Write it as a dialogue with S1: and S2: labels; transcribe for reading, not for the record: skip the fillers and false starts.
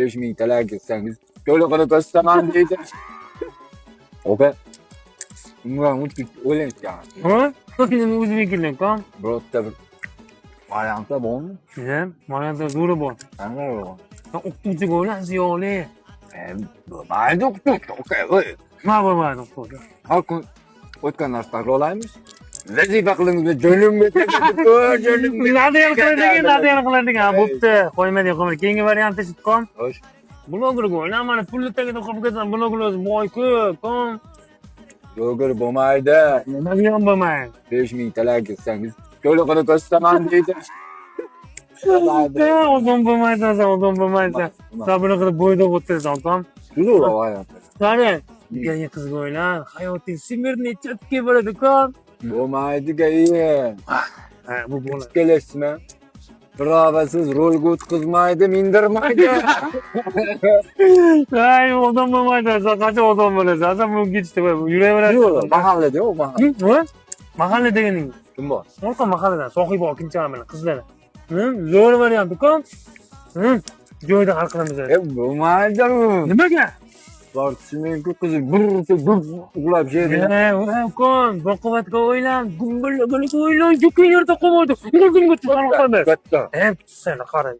S1: 5.000 TL gitsangiz to'lig'ini to'sitaman deydi. Opa. Bunga mutluluk o'ylayapman.
S2: Ha? Nima o'zbeklar kom?
S1: Birorta bir variantda bormi?
S2: Mana zo'ri bor.
S1: Qanday bo'lgan?
S2: O'qituvchiga o'ylan ziyoli.
S1: Mayli o'qituvchi.
S2: Bo'lmaydi o'qituvchi.
S1: Har kun o'tgan narsa takrorlaymiz. Vazifa qilingizlar, jo'limga jo'limga.
S2: Nadyan qiladigan. Bo'pti. Qo'ymaydi, qo'ymaydi. Keyingi variant eshitkom.
S1: Xo'sh.
S2: Blogerga o'ylan, mana pulni tagida qolib ketsan, bloger o'zi boy ko'p, kom.
S1: Bloger bo'lmaydi.
S2: Nima ham bo'lmaydi.
S1: 5.000 TL gitsangiz to'lig'ini to'sitaman deydi.
S2: Odam bo'lmaysan, odam bo'lmaysan. Sabr qilib bo'yda o'tirsan, kom.
S1: Zo'r variant.
S2: Qani, yangi qizga o'ylan, hayoting semirni chatga bo'ladi, kom.
S1: Bo'lmaydi gayi.
S2: Bu bo'ladi.
S1: Kelasizmi? Birova siz rolga o'tkazmaydi, mindirmaydi.
S2: Ay, odam bo'lmaydi. Sen qancha odam bo'lasan? Sen bu ketishdi, yuraveradi.
S1: Yo'q, mahallada yo'q, mahalla.
S2: Mahalla deganing.
S1: Kim bor?
S2: Orqa mahalladan sohiba okincham bilan qizlar. Zo'r variant, kom. Joyda hal qilamiz.
S1: Bo'lmaydi.
S2: Nimaga?
S1: Sportchining qizi bir uxlab yerda.
S2: Kom, boqovatga o'ylan, gumbilga o'ylan, jukin yerda qolmaydi. O'zimga chiqarib qolmaydi.
S1: Katta.
S2: Seni qarang.